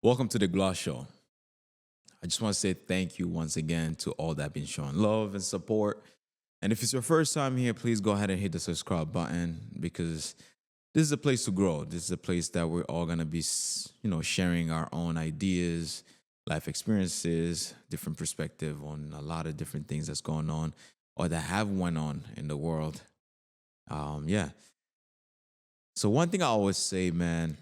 Welcome to the Gloss Show. I just want to say thank you once again to all that have been showing love and support. And if it's your first time here, please go ahead and hit the subscribe button because this is a place to grow. This is a place that we're all gonna be, sharing our own ideas, life experiences, different perspective on a lot of different things that's going on or that have went on in the world. Yeah. So one thing I always say, man,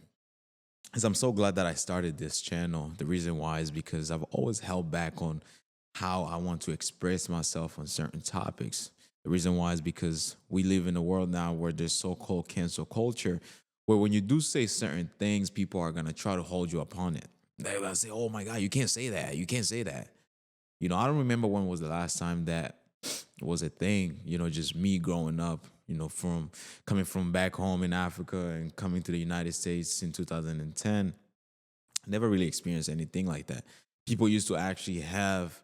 is I'm so glad that I started this channel. The reason why is because I've always held back on how I want to express myself on certain topics. The reason why is because we live in a world now where there's so-called cancel culture, where when you do say certain things, people are gonna try to hold you upon it. They're gonna say, "Oh my God, you can't say that. You can't say that." I don't remember when was the last time that was a thing. Just me growing up. From coming from back home in Africa and coming to the United States in 2010, I never really experienced anything like that. People used to actually have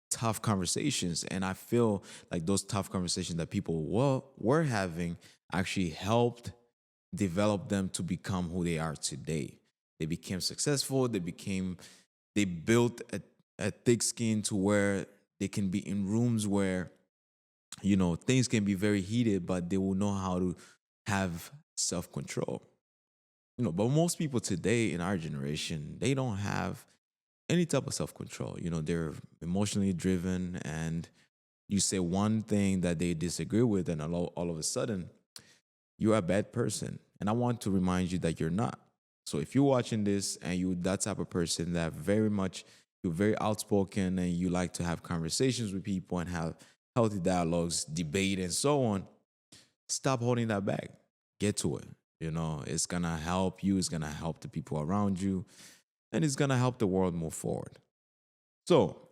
tough conversations, and I feel like those tough conversations that people were having actually helped develop them to become who they are today. They became successful. They built a thick skin to where they can be in rooms where things can be very heated, but they will know how to have self-control. But most people today in our generation, they don't have any type of self-control. They're emotionally driven, and you say one thing that they disagree with, and all of a sudden, you're a bad person. And I want to remind you that you're not. So if you're watching this and you're that type of person that you're very outspoken and you like to have conversations with people and have healthy dialogues, debate, and so on, stop holding that back. Get to it. It's going to help you. It's going to help the people around you. And it's going to help the world move forward. So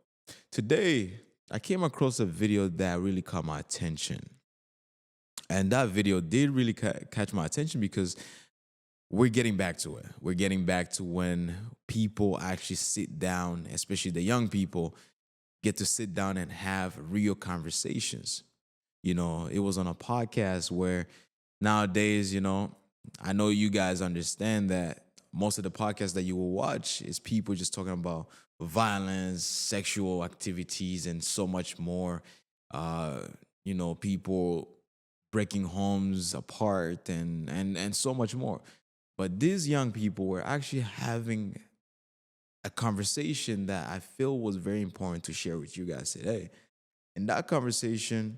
today, I came across a video that really caught my attention. And that video did really catch my attention because we're getting back to it. We're getting back to when people actually sit down, especially the young people, get to sit down and have real conversations. It was on a podcast where nowadays, I know you guys understand that most of the podcasts that you will watch is people just talking about violence, sexual activities, and so much more. People breaking homes apart and so much more. But these young people were actually having a conversation that I feel was very important to share with you guys today. In that conversation,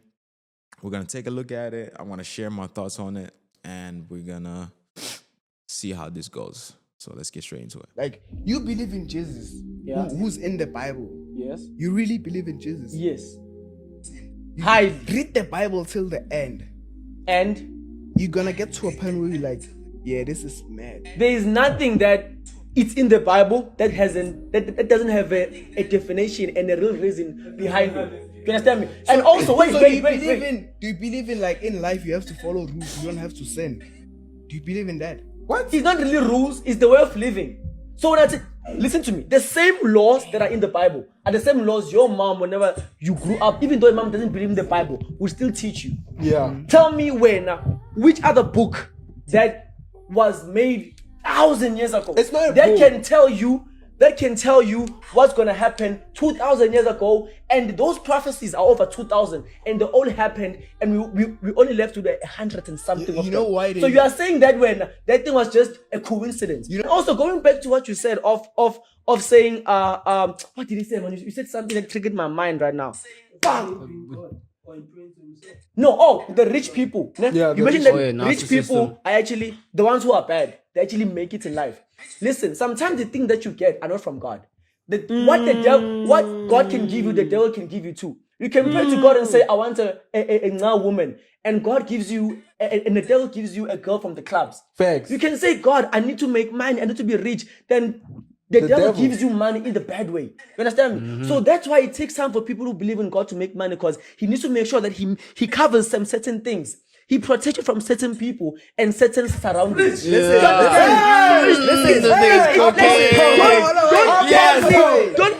we're going to take a look at it. I want to share my thoughts on it, and we're going to see how this goes. So let's get straight into it. Like, you believe in Jesus, who's in the Bible. Yes. You really believe in Jesus. Yes. You Hide. read the Bible till the end. And You're gonna get to a point where you're like, yeah, this is mad. there is nothing that it's in the Bible that doesn't have a definition and a real reason behind it. You understand me? And also, wait. Do you believe in like in life you have to follow rules, you don't have to sin? Do you believe in that? What? It's not really rules, it's the way of living. So when I say, listen to me, the same laws that are in the Bible are the same laws your mom, whenever you grew up, even though your mom doesn't believe in the Bible, will still teach you. Yeah. Tell me which other book that was made 1,000 years ago It's not a that book. can tell you what's gonna happen 2,000 years ago, and those prophecies are over 2,000, and they all happened, and we only left with 100 and something. You know why? So you are saying that when that thing was just a coincidence. Also going back to what you said of saying what did he say, man? You said something that triggered my mind right now. Bang! No, the rich people. Yeah, You mentioned that rich narcissism. people are actually the ones who are bad. They actually make it in life. Listen, sometimes the things that you get are not from God. What God can give you, the devil can give you too. You can pray to God and say, I want a now woman, and God gives you, and the devil gives you a girl from the clubs. Facts. You can say, God, I need to make money, I need to be rich. Then the devil gives you money in the bad way. You understand me? So that's why it takes time for people who believe in God to make money, because he needs to make sure that he covers some certain things. He protects you from certain people and certain surroundings. Don't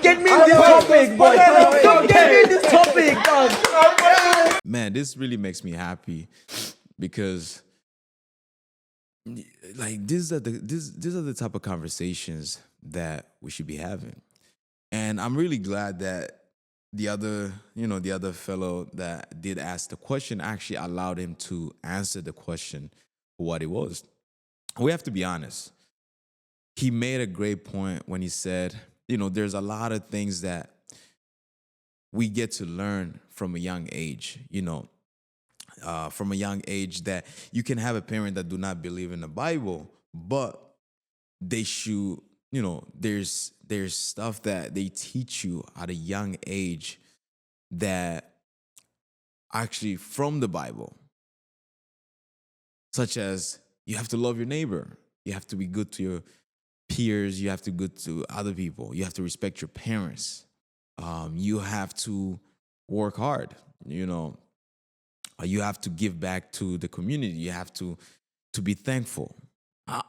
get me in this topic, boy. Don't get me in this topic, dog. Man, this really makes me happy because like these are the type of conversations that we should be having. And I'm really glad that the other fellow that did ask the question actually allowed him to answer the question for what it was. We have to be honest. He made a great point when he said, there's a lot of things that we get to learn from a young age, from a young age, that you can have a parent that do not believe in the Bible, but they should, there's stuff that they teach you at a young age that actually from the Bible, such as you have to love your neighbor, you have to be good to your peers, you have to be good to other people, you have to respect your parents, you have to work hard, you have to give back to the community, you have to be thankful.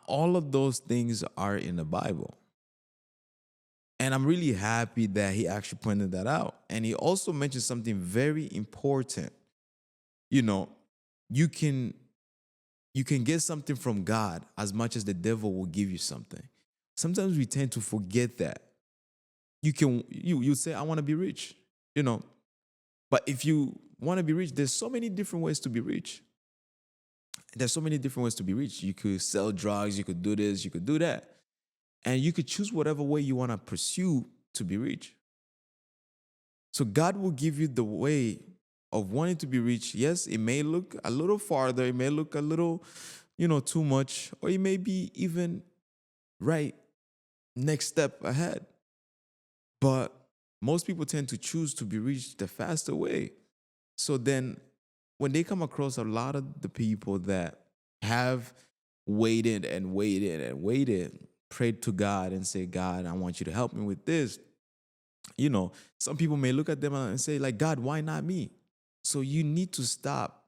All of those things are in the Bible. And I'm really happy that he actually pointed that out. And he also mentioned something very important. You know, you can you can get something from God as much as the devil will give you something. Sometimes we tend to forget that. You say I want to be rich, you know. But if you want to be rich, there's so many different ways to be rich. There's so many different ways to be rich. You could sell drugs, you could do this, you could do that. And you could choose whatever way you want to pursue to be rich. So God will give you the way of wanting to be rich. Yes, it may look a little farther, it may look a little, too much, or it may be even right next step ahead. But most people tend to choose to be rich the faster way. So then when they come across a lot of the people that have waited and waited and waited, prayed to God and say, God, I want you to help me with this. Some people may look at them and say, like, God, why not me? So you need to stop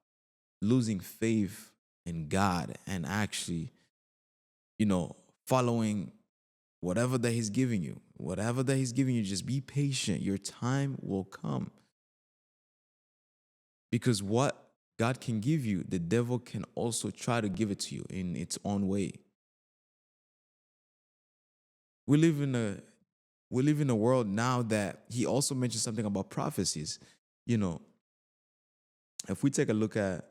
losing faith in God and actually, following whatever that He's giving you. Whatever that He's giving you, just be patient. Your time will come. Because what God can give you, the devil can also try to give it to you in its own way. We live in a we live in a world now that he also mentioned something about prophecies. You know, if we take a look at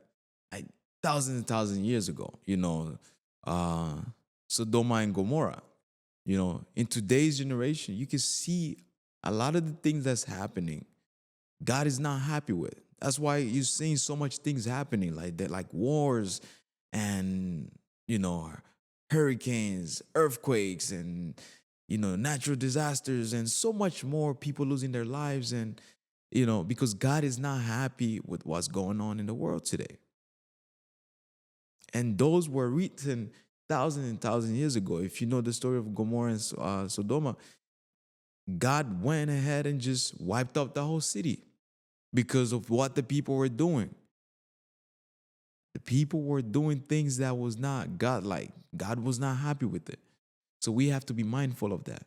like thousands and thousands of years ago, uh, Sodoma and Gomorrah, in today's generation, you can see a lot of the things that's happening. God is not happy with. That's why you're seeing so much things happening like that, like wars and hurricanes, earthquakes, and natural disasters, and so much more. People losing their lives, and because God is not happy with what's going on in the world today. And those were written thousands and thousands of years ago. If you know the story of Gomorrah and Sodoma, God went ahead and just wiped out the whole city because of what the people were doing. The people were doing things that was not God-like. God was not happy with it. So we have to be mindful of that.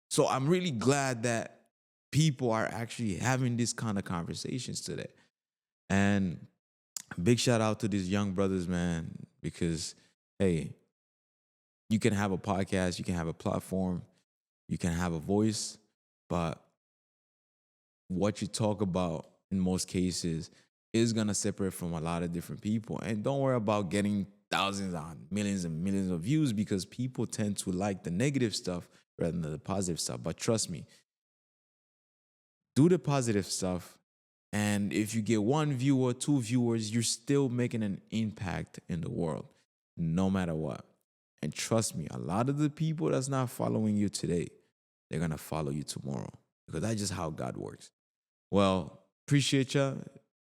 So I'm really glad that people are actually having these kind of conversations today. And big shout out to these young brothers, man, because hey, you can have a podcast, you can have a platform, you can have a voice, but what you talk about in most cases is gonna separate from a lot of different people. And don't worry about getting thousands and millions of views, because people tend to like the negative stuff rather than the positive stuff. But trust me, do the positive stuff. And if you get one viewer, two viewers, you're still making an impact in the world, no matter what. And trust me, a lot of the people that's not following you today, they're gonna follow you tomorrow, because that's just how God works. Well, appreciate you.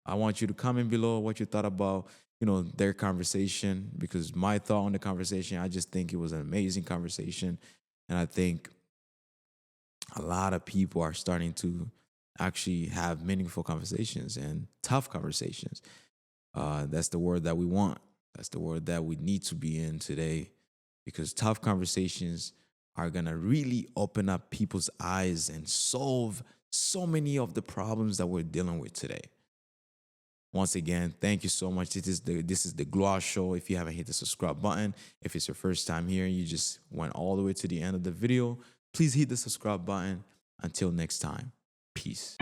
I want you to comment below what you thought about, their conversation, because my thought on the conversation, I just think it was an amazing conversation. And I think a lot of people are starting to actually have meaningful conversations and tough conversations. That's the word that we want. That's the word that we need to be in today, because tough conversations are going to really open up people's eyes and solve so many of the problems that we're dealing with today. Once again, thank you so much. This is the Gloire Show. If you haven't hit the subscribe button, if it's your first time here and you just went all the way to the end of the video, please hit the subscribe button. Until next time, peace.